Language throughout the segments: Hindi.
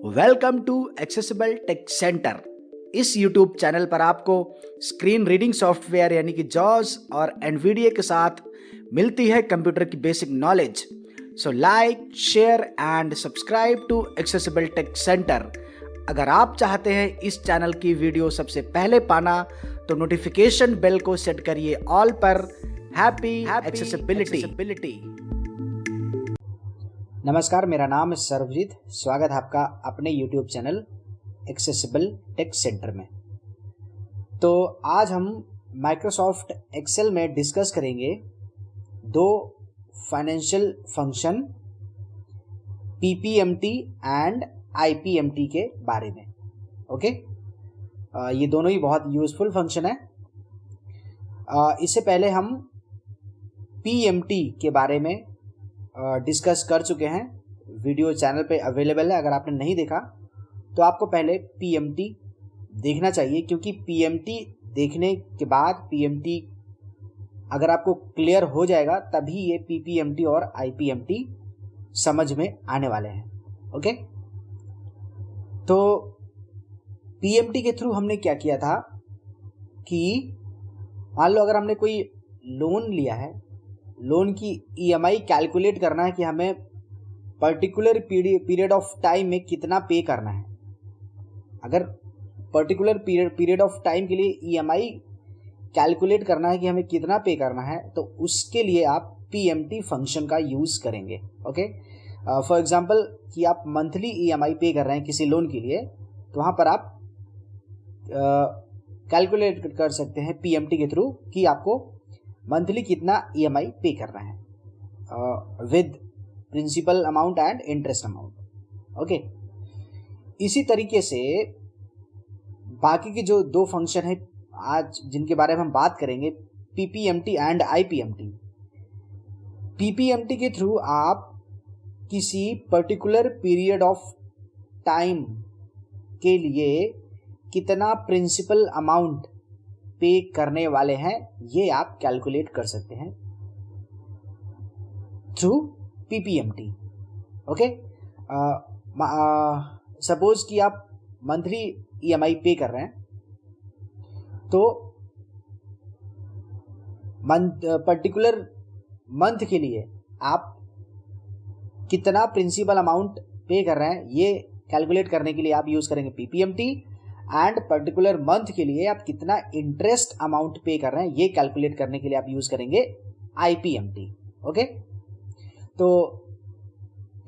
Welcome to accessible tech centre. इस YouTube चैनल पर आपको स्क्रीन रीडिंग सॉफ्टवेयर यानी कि जॉस और एनवीडिया के साथ मिलती है कंप्यूटर की basic knowledge. So like, share and subscribe to accessible tech centre. अगर आप चाहते हैं इस चैनल की वीडियो सबसे पहले पाना तो नोटिफिकेशन बेल को सेट करिए ऑल पर। Happy accessibility. नमस्कार, मेरा नाम है सर्वजीत। स्वागत है आपका अपने YouTube channel accessible tech centre में। तो आज हम माइक्रोसॉफ्ट एक्सेल में डिस्कस करेंगे दो financial function PPMT and IPMT के बारे में। ओके, ये दोनों ही बहुत यूजफुल फंक्शन है। इससे पहले हम PMT के बारे में डिस्कस कर चुके हैं, वीडियो चैनल पे अवेलेबल है। अगर आपने नहीं देखा तो आपको पहले PMT देखना चाहिए, क्योंकि PMT देखने के बाद PMT अगर आपको क्लियर हो जाएगा तभी ये PPMT और IPMT समझ में आने वाले हैं। ओके, तो PMT के थ्रू हमने क्या किया था कि मान लो अगर हमने कोई लोन लिया है, लोन की EMI कैलकुलेट करना है कि हमें पर्टिकुलर पीरियड ऑफ टाइम में कितना पे करना है। अगर पर्टिकुलर पीरियड ऑफ टाइम के लिए EMI कैलकुलेट करना है कि हमें कितना पे करना है, तो उसके लिए आप PMT फंक्शन का यूज करेंगे। ओके, फॉर एग्जांपल कि आप मंथली EMI पे कर रहे हैं किसी लोन के लिए, तो वहां पर आप कैलकुलेट कर सकते हैं PMT के थ्रू कि आपको मंथली कितना EMI पे करना है with principal amount and interest amount. Okay, इसी तरीके से बाकी के जो दो फंक्शन है आज जिनके बारे में हम बात करेंगे, PPMT एंड IPMT। PPMT के थ्रू आप किसी पर्टिकुलर पीरियड ऑफ टाइम के लिए कितना प्रिंसिपल अमाउंट पे करने वाले हैं ये आप कैलकुलेट कर सकते हैं थ्रू PPMT। ओके, सपोज कि आप मंथली EMI पे कर रहे हैं, तो पर्टिकुलर मंथ के लिए आप कितना प्रिंसिपल अमाउंट पे कर रहे हैं ये कैलकुलेट करने के लिए आप यूज करेंगे PPMT, एंड पर्टिकुलर मंथ के लिए आप कितना इंटरेस्ट अमाउंट पे कर रहे हैं ये कैलकुलेट करने के लिए आप यूज करेंगे IPMT। ओके, तो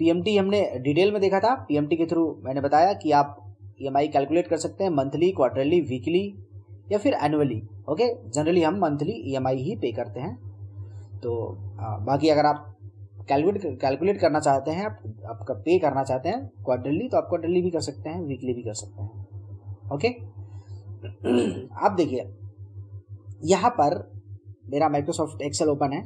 PMT हमने डिटेल में देखा था। PMT के थ्रू मैंने बताया कि आप EMI कैलकुलेट कर सकते हैं मंथली, क्वार्टरली, वीकली या फिर एनुअली। ओके, जनरली हम मंथली EMI ही पे करते हैं। तो बाकी अगर आप कैलकुलेट करना चाहते हैं, आपका पे करना चाहते हैं क्वार्टरली, तो आप क्वार्टरली भी कर सकते हैं, वीकली भी कर सकते हैं। ओके, आप देखिए यहां पर मेरा माइक्रोसॉफ्ट एक्सेल ओपन है।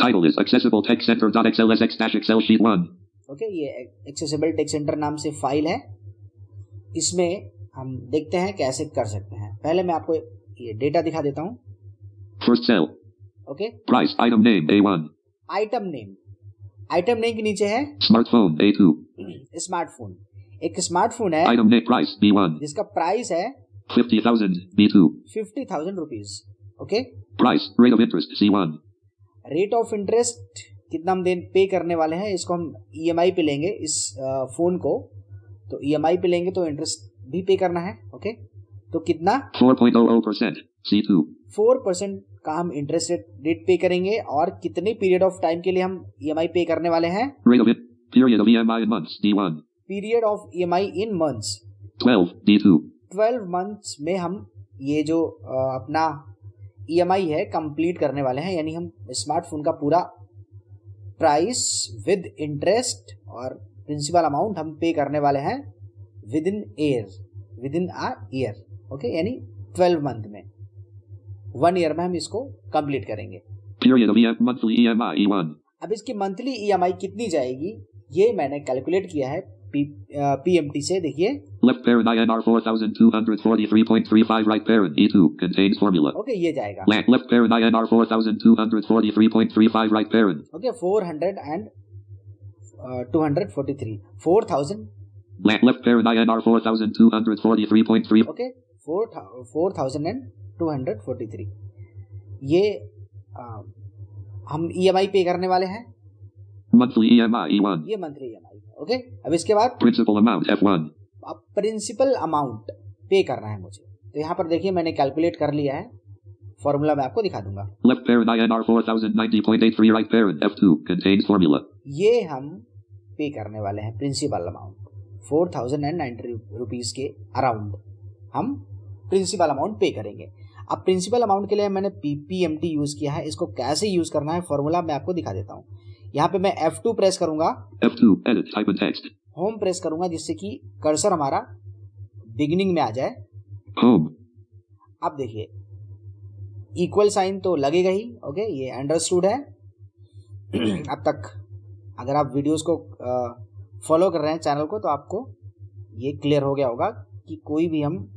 Title is accessible-text-center.xlsx-excel sheet 1. Okay, ये एक्सेसिबल टेक्स्ट सेंटर नाम से फाइल है। इसमें हम देखते हैं कैसे कर सकते हैं। पहले मैं आपको ये डेटा दिखा देता हूं। First cell. Okay, Price item name A1. Item name के नीचे है Smartphone A2. स्मार्टफोन। एक स्मार्टफोन है Item name price B1. जिसका प्राइस है 50,000 B2. 50,000 rupees. Okay, Price rate of interest C1. Rate of interest कितना हम पे करने वाले हैं, इसको हम EMI पे लेंगे इस फोन को, तो EMI पे लेंगे तो इंटरेस्ट भी पे करना है। ओके, तो कितना 4.00% C2. 4% का हम इंटरेस्ट रेट पे करेंगे, और कितने पीरियड ऑफ टाइम के लिए हम EMI पे करने वाले हैं, Period of EMI in months D1. Period of EMI in months 12 D2. 12 months में हम ये जो अपना EMI है कंप्लीट करने वाले हैं। यानी हम स्मार्टफोन का पूरा प्राइस विद इंटरेस्ट और प्रिंसिपल अमाउंट हम पे करने वाले हैं with in a year. Okay, यानी 12 मंथ में, 1 ईयर में हम इसको कंप्लीट करेंगे। Period of monthly EMI E1. अब इसकी मंथली EMI कितनी जाएगी ये मैंने कैलकुलेट किया है PMT से। देखिए, Left parent INR 4,243.35. Right parent E2 contains formula. Okay, ये जाएगा। Left parent INR 4,243.35. Right parent. Okay, 400 and 243 4000 Left parent INR 4,243.3. Okay, 4,243 ये हम EMI पे करने वाले हैं। Monthly EMI E1. ये मंथली EMI है। ओके, अब इसके बाद Principal amount F1. अब प्रिंसिपल अमाउंट पे करना है मुझे, तो यहाँ पर देखिए मैंने कैलकुलेट कर लिया है, फॉर्मूला मैं आपको दिखा दूंगा। Left parent INR 4,090.83. Right parent F2 contains formula. ये हम पे करने वाले हैं प्रिंसिपल अमाउंट 4,090 रुपीज के अराउंड हम प्रिंसिपल अमाउंट पे करेंगे। अब प्रिंसिपल अमाउंट के लिए मैंने PPMT यूज किया है, इसको कैसे यूज करना है फॉर्मूला मैं आपको दिखा देता हूँ। यहाँ पे मैं F2 प्रेस करूंगा, F2 edit type and text. Home press करूंगा जिससे कि कर्सर हमारा बिगिनिंग में आ जाए। Home. अब देखिए इक्वल साइन तो लगेगा ही। ओके, ये अंडरस्टूड है। अब तक अगर आप वीडियोस को फॉलो कर रहे हैं चैनल को, तो आपको ये क्लियर हो गया होगा कि कोई भी हम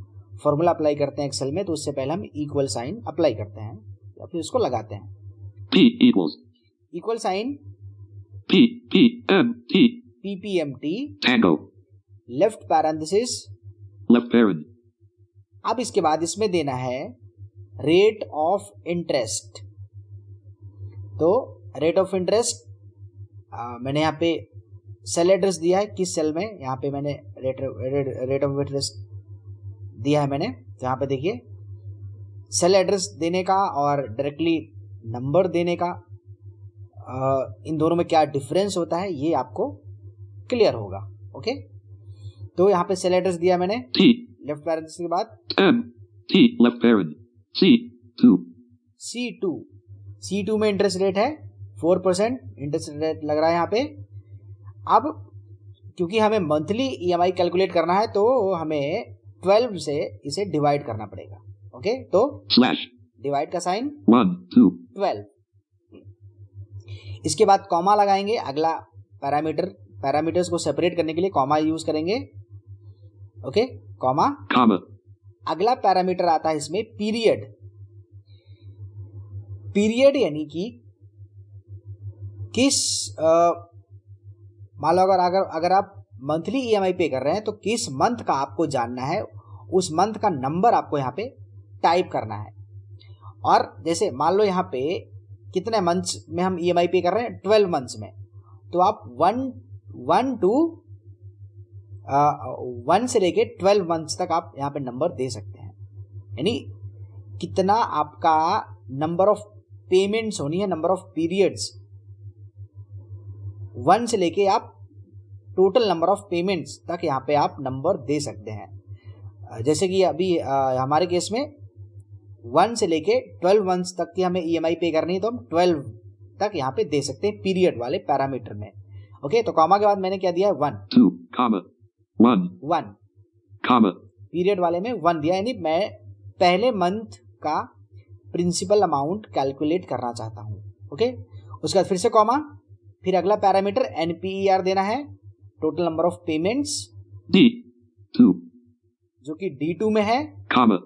फॉर्मूला अप्लाई करते हैं एक्सेल में तो उससे पहले हम इक्वल साइन अप्लाई करते हैं या फिर उसको लगाते हैं। P equals. Equal sign PPMT. PPMT Tango. Left parenthesis. Left parent. अब इसके बाद इसमें देना है रेट ऑफ इंटरेस्ट। तो रेट ऑफ इंटरेस्ट मैंने यहाँ पे सेल एड्रेस दिया है, किस सेल में, यहाँ पे मैंने रेट ऑफ इंटरेस्ट दिया है मैंने। तो यहाँ पे देखिए सेल एड्रेस देने का और डायरेक्टली नंबर देने का इन दोनों में क्या डिफरेंस होता है ये आपको क्लियर होगा। ओके, तो यहाँ पे सेल एड्रेस दिया मैंने T. लेफ्ट पैरेंथेसिस के बाद M. T. Left parent. C2. C2 में इंटरेस्ट रेट है 4% इंटरेस्ट रेट लग रहा है यहाँ पे। अब क्योंकि हमें मंथली EMI कैलकुलेट करना है तो हमें 12 से इसे डिवाइड करना पड़ेगा। ओके, तो Slash. डिवाइड का साइन 1, 2. 12। इसके बाद कॉमा लगाएंगे, अगला पैरामीटर्स को सेपरेट करने के लिए कॉमा यूज करेंगे। Okay, comma, Comma. अगला पैरामीटर आता है इसमें पीरियड। पीरियड यानी कि किस मान लो अगर आप मंथली EMI पे कर रहे हैं तो किस मंथ का आपको जानना है, उस मंथ का नंबर आपको यहाँ पे टाइप करना है। और जैसे मान लो यहाँ पे कितने मंथ्स में हम EMI पे कर रहे हैं, 12 मंथ्स में, तो आप 1 से लेके 12 मंथ्स तक आप यहाँ पे नंबर दे सकते हैं। यानी कितना आपका नंबर ऑफ पेमेंट्स होनी है, नंबर ऑफ पीरियड्स, 1 से लेके आप टोटल नंबर ऑफ पेमेंट्स तक यहाँ पे आप नंबर दे सकते हैं। जैसे कि अभी हमारे केस में 1 से लेके 12 मंथ्स तक की हमें EMI पे करनी है, तो हम 12 तक यहाँ पे दे सकते हैं पीरियड वाले पैरामीटर में। ओके, तो कॉमा के बाद मैंने क्या दिया है 1, 2, comma. 1, comma. पीरियड वाले में 1 दिया, यानी मैं पहले मंथ का प्रिंसिपल अमाउंट कैलकुलेट करना चाहता हूँ। ओके, उसके बाद फिर से कॉमा, फिर अगला पैरामीटर NPER देना है, total number of payments, D2, जो कि D2 में है। comma.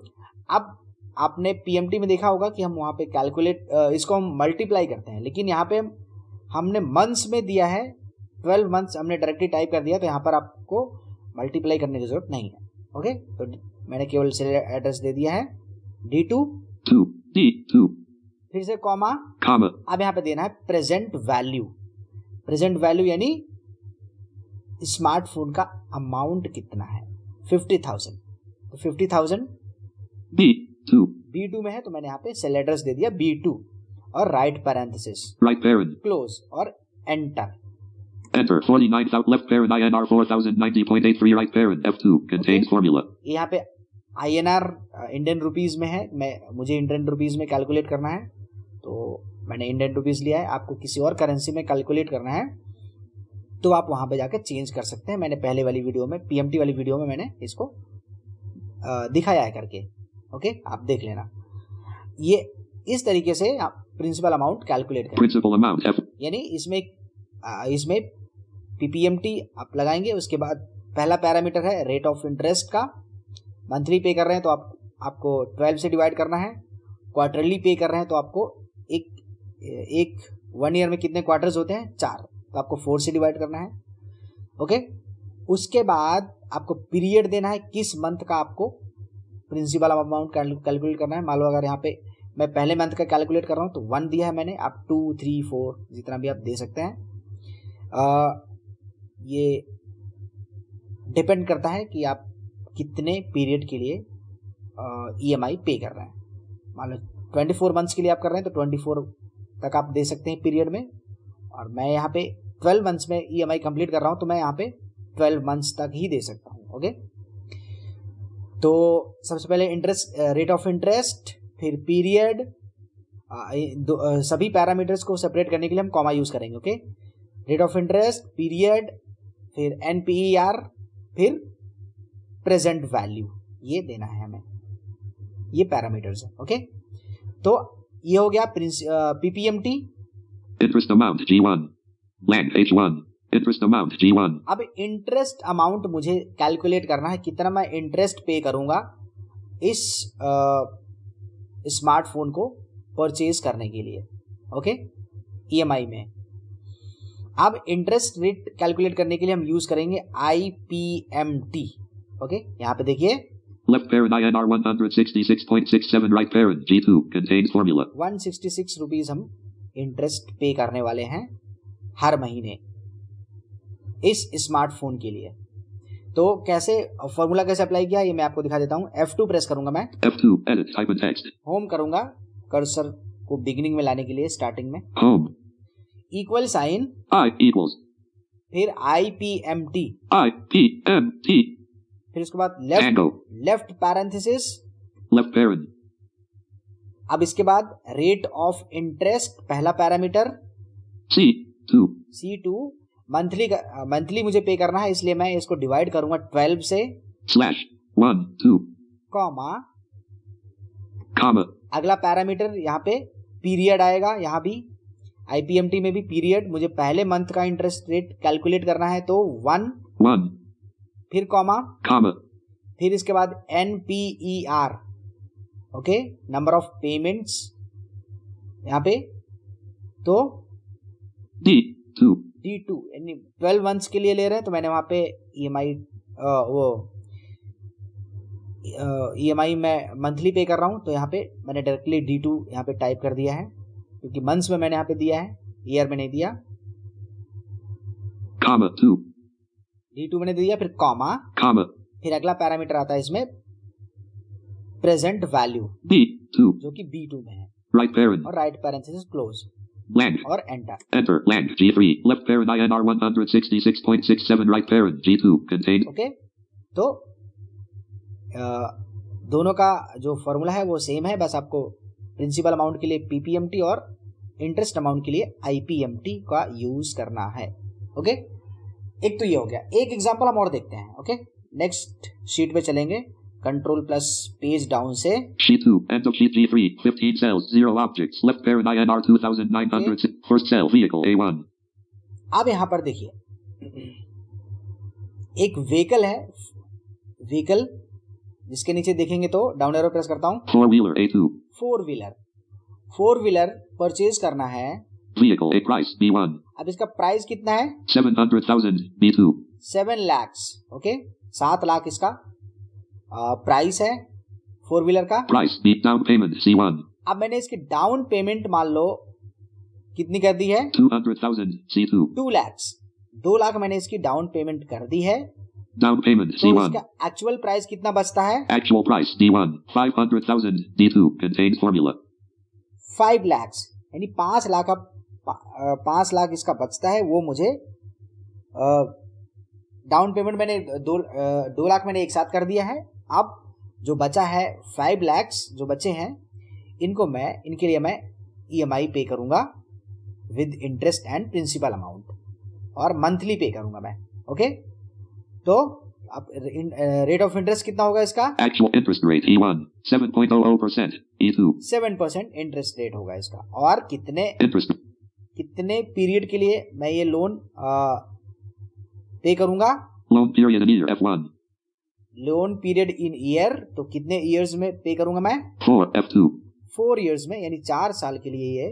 अब आपने PMT में देखा होगा कि हम वहाँ पे कैलकुलेट इसको हम मल्टीप्लाई करते हैं, लेकिन यहाँ पे हमने मंथ्स में दिया है, 12 मंथ्स हमने डायरेक्टली टाइप कर दिया, तो यहाँ पर आपको मल्टीप्लाई करने की जरूरत नहीं है। ओके, तो मैंने केवल सेल एड्रेस दे दिया है D2, D2, फिर से कॉमा, comma. अब यहाँ पे देना है प्रेजेंट वैल्यू। प्रेजेंट वैल्यू यानी स्मार्टफोन का अमाउंट कितना है, 50,000, तो 50,000 B2 में है, तो मैंने यहाँ पे सेल एड्रेस दे दिया B2 और right parenthesis, Right parent. Close और enter. Enter 49,000. Left parent INR 4,090.83. Right parent F2 contains formula. यहाँ पे INR इंडियन रुपीज में है, मुझे इंडियन रुपीज में कैलकुलेट करना है, तो मैंने इंडियन रुपीज लिया है। आपको किसी और करेंसी में कैलकुलेट करना है तो आप वहां पे जाकर चेंज कर सकते हैं। मैंने पहले वाली वीडियो में, PMT वाली वीडियो में मैंने इसको दिखाया है करके। ओके, आप देख लेना। ये इस तरीके से आप प्रिंसिपल अमाउंट कैलकुलेट करें। Principal amount F. यानी इसमें PPMT आप लगाएंगे। उसके बाद पहला पैरामीटर है रेट ऑफ इंटरेस्ट का, मंथली पे कर रहे हैं तो आपको 12 से डिवाइड करना है, क्वार्टरली पे कर रहे हैं तो आपको एक 1 ईयर में कितने क्वार्टर्स होते हैं, 4, तो आपको 4 से डिवाइड करना है। ओके, उसके बाद आपको पीरियड देना है, किस मंथ का आपको प्रिंसिपल अमाउंट कैलकुलेट करना है। मान लो अगर यहाँ पे मैं पहले मंथ का कैलकुलेट कर रहा हूँ तो 1 दिया है मैंने, आप 2, 3, 4 जितना भी आप दे सकते हैं। ये डिपेंड करता है कि आप कितने पीरियड के लिए EMI पे कर रहे हैं। मान लो 24 मंथ्स के लिए आप कर रहे हैं तो 24 तक आप दे सकते हैं पीरियड में, और मैं यहाँ पे 12 मंथ्स में EMI कंप्लीट कर रहा हूँ तो मैं यहाँ पे 12 मंथ्स तक ही दे सकता हूँ। ओके, तो सबसे पहले इंटरेस्ट, रेट ऑफ इंटरेस्ट, फिर पीरियड, सभी पैरामीटर्स को सेपरेट करने के लिए हम कॉमा यूज करेंगे। Okay, rate of interest, period, फिर NPER, फिर प्रेजेंट वैल्यू, ये देना है हमें, ये पैरामीटर्स है। ओके, तो ये हो गया PPMT। Interest amount G1. Blank H1. Interest amount G1. अब इंटरेस्ट अमाउंट मुझे कैलकुलेट करना है, कितना मैं इंटरेस्ट पे करूंगा इस स्मार्टफोन को परचेज करने के लिए। ओके, EMI में। अब इंटरेस्ट रेट कैलकुलेट करने के लिए हम यूज करेंगे IPMT। ओके, यहाँ पे देखिए, Left parent INR 166.67, right parent G2 contains formula. 166 rupees हम इंटरेस्ट पे करने वाले हैं हर महीने इस स्मार्टफोन के लिए। तो कैसे फॉर्मूला कैसे अप्लाई किया ये मैं आपको दिखा देता हूं। F2 प्रेस करूंगा मैं, F2 edit type in text. Home करूंगा, कर्सर को बिगिनिंग में लाने के लिए, स्टार्टिंग में, Home. Equal sign, I equals फिर IPMT, IPMT. फिर उसके बाद Tango. Left parenthesis, Left parent. अब इसके बाद रेट ऑफ इंटरेस्ट, पहला पैरामीटर, C2. C2, मंथली मुझे पे करना है, इसलिए मैं इसको डिवाइड करूंगा 12 से, Slash 1, 2, कॉमा, comma. अगला पैरामीटर यहाँ पे पीरियड आएगा। यहाँ भी IPMT में भी पीरियड, मुझे पहले मंथ का इंटरेस्ट रेट कैलकुलेट करना है तो 1, 1, फिर कॉमा, comma. फिर इसके बाद NPER, okay, number of payments यहाँ पे, तो D2. D2 यानी 12 मंथ्स के लिए ले रहे हैं तो मैंने वहां पे EMI मैं मंथली पे कर रहा हूं तो यहाँ पे मैंने डायरेक्टली D2 यहाँ पे टाइप कर दिया है, क्योंकि मंथ्स में मैंने यहाँ पे दिया है, ईयर में नहीं दिया। Comma 2. D2 मैंने दिया, फिर कॉमा, Comma. फिर अगला पैरामीटर आता है इसमें प्रेजेंट वैल्यू, B2. जो कि B2 में है, Right parent. और राइट पैरेंथेसिस क्लोज, Blank. और enter. Enter. Blank G3. Left parent INR 166.67, right parent G2 contains. Okay, तो दोनों का जो फॉर्मूला है वो सेम है, बस आपको प्रिंसिपल अमाउंट के लिए PPMT और इंटरेस्ट अमाउंट के लिए IPMT का यूज करना है। ओके, एक तो ये हो गया। एक एग्जांपल हम और देखते हैं। ओके, नेक्स्ट शीट पे चलेंगे, कंट्रोल प्लस पेज डाउन से, Sheet 2, end of sheet G3, 15 cells, 0 objects, left parent INR 2,900, first cell, vehicle A1. अब यहां पर देखिए, एक व्हीकल है, व्हीकल जिसके नीचे देखेंगे तो डाउन एरो प्रेस करता हूं, Four-wheeler A2. Four wheeler purchase करना है। Vehicle A price B1. अब इसका प्राइस कितना है? 700,000 B2. 7 lakhs। ओके, 7 लाख इसका प्राइस है फोर व्हीलर का। Price B down payment C1. अब मैंने इसकी डाउन पेमेंट मान लो कितनी कर दी है? 200,000 C2. 2 lakhs, 2 लाख मैंने इसकी डाउन पेमेंट कर दी है। Down payment तो C1. इसका एक्चुअल प्राइस कितना बचता है? Actual price D1. 500,000 D2 contains formula. 5 lakhs, यानी 5 लाख, अब 5 लाख इसका बचता है, वो मुझे डाउन पेमेंट मैंने 2 लाख मैंने एक साथ कर दिया है। अब जो बचा है 5 lakhs जो बचे हैं, इनके लिए मैं EMI पे करूंगा with interest and principal amount, और मंथली पे करूंगा मैं। ओके, तो अब रेट ऑफ इंटरेस्ट कितना होगा इसका? Actual interest rate E1 7.00%. E2 7% interest rate होगा इसका। और interest कितने पीरियड के लिए मैं ये लोन पे करूंगा? loan period in year F1. Loan period in year, तो कितने ईयर्स में पे करूंगा मैं? 4 F2. 4 ईयर्स में, यानी 4 साल के लिए ये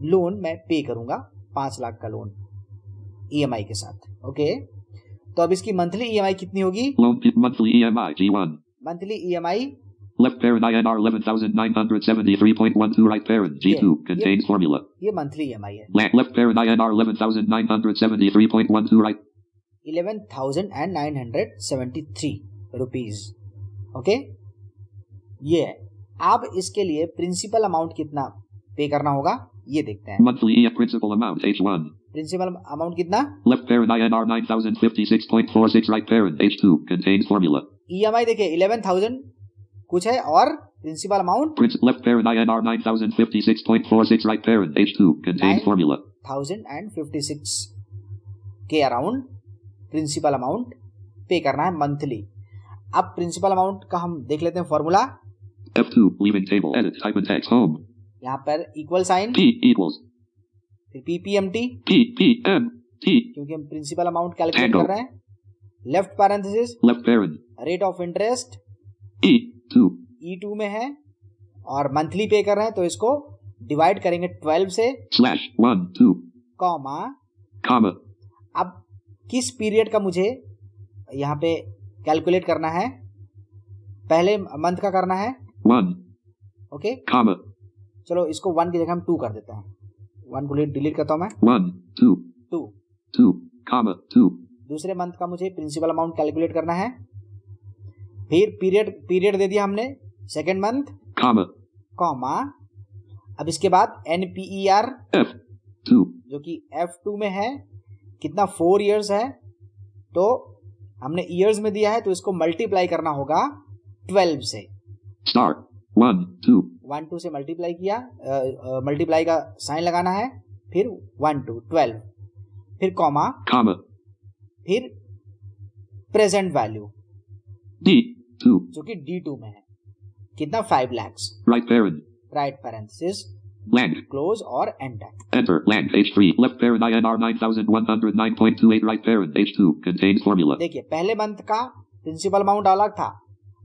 लोन मैं पे करूंगा, 5 लाख का लोन EMI के साथ। ओके, तो अब इसकी मंथली ईएमआई कितनी होगी? Loan monthly EMI G1. Monthly EMI Left parent INR 11,973.12. Right parent G2 contains formula. ये मंथली ईएमआई है. Left parent INR 11,973.12. Right. 11,973 rupees. Okay, ये है. अब इसके लिए प्रिंसिपल अमाउंट कितना पे करना होगा ये देखते हैं. Monthly principal amount H1. Principal amount कितना? Left parent INR 9,056.46. Right parent H2 contains formula. EMI देखिए 11,000 कुछ है और principal amount Left parent INR 9,056.46. Right parent H2 contains formula. 1056 के अराउंड प्रिंसिपल अमाउंट पे करना है मंथली. अब प्रिंसिपल अमाउंट का हम देख लेते हैं formula. F2 leaving table edit type in text home. यहाँ पर इक्वल साइन P equals फिर PPMT PPMT क्योंकि हम प्रिंसिपल अमाउंट कैलकुलेट कर रहे हैं. Left parenthesis left parent rate of interest E2 E2 में है और मंथली पे कर रहे हैं तो इसको डिवाइड करेंगे 12 से /1 2 कॉमा. अब किस पीरियड का मुझे यहाँ पे कैलकुलेट करना है? पहले मंथ का करना है 1 ओके. चलो इसको 1 की जगह हम 2 कर देते हैं. 1 को डिलीट करता हूं मैं. 1 2 2 2 2. दूसरे मंथ का मुझे प्रिंसिपल अमाउंट कैलकुलेट करना है. फिर पीरियड दे दिया हमने सेकेंड मंथ कॉमा. अब इसके बाद NPER F2 जो कि F2 में है कितना 4 इयर्स है तो हमने इयर्स में दिया है तो इसको मल्टीप्लाई करना होगा 12 से. Start 1 2 1 2 से मल्टीप्लाई किया. मल्टीप्लाई का साइन लगाना है. फिर 1 2 12 फिर कॉमा फिर प्रेजेंट वैल्यू D2 जो कि D2 में है कितना 5 lakhs. right parent right parenthesis blank close और enter. enter blank H3 left parent INR 9,109.28. right parent H2 contains formula. देखिए पहले मंथ का प्रिंसिपल अमाउंट अलग था,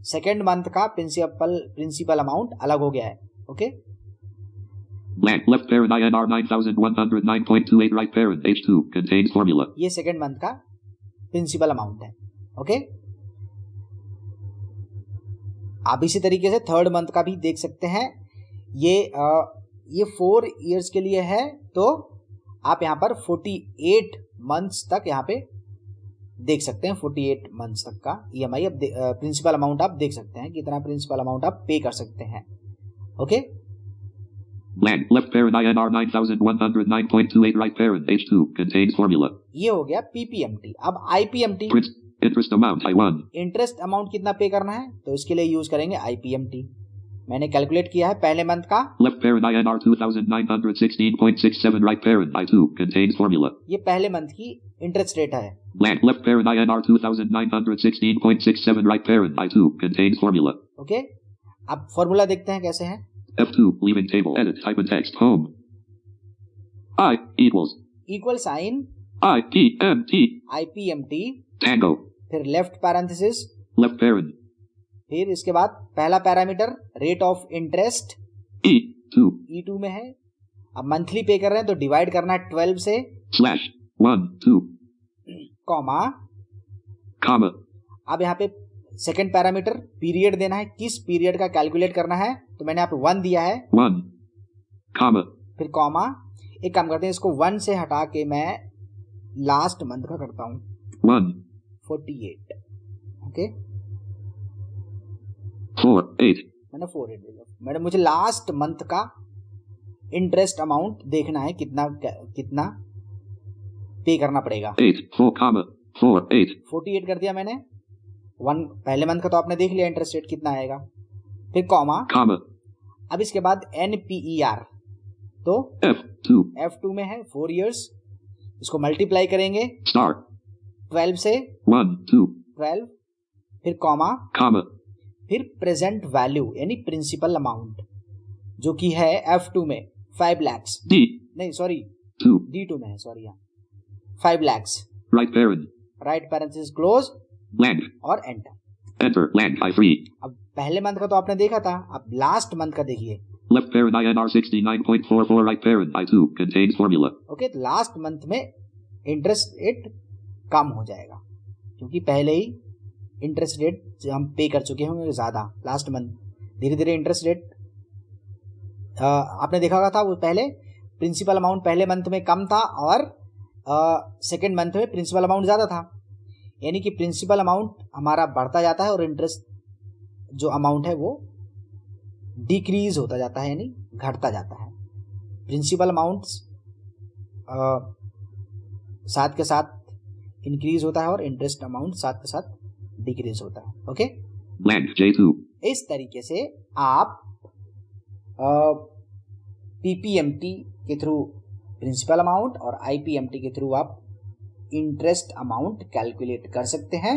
सेकेंड मंथ का प्रिंसिपल अमाउंट अलग हो गया है. Okay blank left parent INR 9,109.28. right parent H2 contains formula. ये सेकेंड मंथ का प्रिंसिपल अमाउंट है. ओके आप इसी तरीके से थर्ड मंथ का भी देख सकते हैं. ये 4 इयर्स के लिए है तो आप यहाँ पर 48 मंथ्स तक यहाँ पे देख सकते हैं. 48 मंथ्स तक का EMI अब प्रिंसिपल अमाउंट आप देख सकते हैं कितना प्रिंसिपल अमाउंट आप पे कर सकते हैं. Okay blank left parent INR 9,109.28. right parent H2 contains formula. ये हो गया PPMT. अब IPMT interest amount I1 interest amount कितना पे करना है तो इसके लिए यूज करेंगे IPMT. मैंने कैलकुलेट किया है पहले मंथ का. left parent INR 2,916.67. right parent I2 contains formula. ये पहले मंथ की इंटरेस्ट रेट है. blank left parent INR 2,916.67. right parent I2 contains formula. Okay अब फॉर्मूला देखते हैं कैसे है. F2 leaving table edit type in text home. I equals equal sign IPMT tango फिर लेफ्ट पैरेंथेसिस left parent फिर इसके बाद पहला parameter rate of interest E2 में है. अब मंथली पे कर रहे हैं तो डिवाइड करना है 12 से /1 2 कॉमा. अब यहाँ पे सेकेंड पैरामीटर पीरियड देना है. किस पीरियड का कैलकुलेट करना है तो मैंने यहाँ पे 1 दिया है 1 फिर कॉमा. एक काम करते हैं इसको 1 से हटा के मैं लास्ट मंथ का करता हूँ 48. ओके 48 मैंने 48 दिया. मैडम मुझे लास्ट मंथ का इंटरेस्ट अमाउंट देखना है कितना पे करना पड़ेगा. 48 कर दिया मैंने. 1 पहले मंथ का तो आपने देख लिया इंटरेस्ट रेट कितना आएगा. फिर कॉमा. अब इसके बाद NPER तो F2 में है 4 इयर्स. इसको मल्टीप्लाई करेंगे 12 से 12 फिर कॉमा फिर प्रेजेंट वैल्यू यानी प्रिंसिपल अमाउंट जो कि है F2 में 5 lakhs. नहीं सॉरी D2 में है. सॉरी यहाँ 5 lakhs. right parent right parenthesis close blank और एंटर. enter blank I3 अब पहले मंथ का तो आपने देखा था. अब लास्ट मंथ का देखिए. left parent INR 69.44. right parent I2 contains formula. Okay तो लास्ट मंथ में इंटरेस्ट रेट कम हो जाएगा. क्योंकि पहले ही इंटरेस्ट रेट हम पे कर चुके होंगे ज़्यादा लास्ट मंथ। धीरे धीरे इंटरेस्ट रेट आपने देखा होगा था, वो पहले प्रिंसिपल अमाउंट पहले मंथ में कम था और सेकेंड मंथ में प्रिंसिपल अमाउंट ज़्यादा था, यानी कि प्रिंसिपल अमाउंट हमारा बढ़ता जाता है और इंटरेस्ट जो अमाउंट है वो डिक्रीज होता जाता है, यानी घटता जाता है। प्रिंसिपल अमाउंट्स साथ के साथ इंक्रीज होता है और इंटरेस्ट अमाउंट साथ के साथ डिक्रीज होता है। Okay, Blank J2. इस तरीके से आप पीपीएमटी के थ्रू प्रिंसिपल अमाउंट और आईपीएमटी के थ्रू आप इंटरेस्ट अमाउंट कैलकुलेट कर सकते हैं।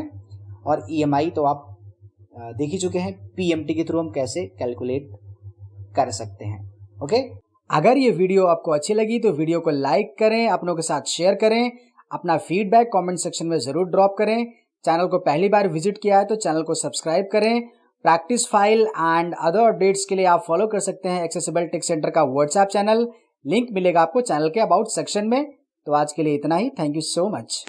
और ईएमआई तो आप देख ही चुके हैं, पीएमटी के थ्रू हम कैसे कैलकुलेट कर सकते हैं। ओके, अगर ये वीडियो आपको अच्छी लगी तो वीडियो को लाइक करें, अपनों के साथ शेयर करें, अपना फीडबैक कमेंट सेक्शन में जरूर ड्रॉप करें। चैनल को पहली बार विजिट किया है तो चैनल को सब्सक्राइब करें। Practice file and other updates के लिए आप फॉलो कर सकते हैं एक्सेसिबल टेक सेंटर का व्हाट्सएप चैनल, लिंक मिलेगा आपको चैनल के अबाउट सेक्शन में। तो आज के लिए इतना ही, थैंक यू सो मच।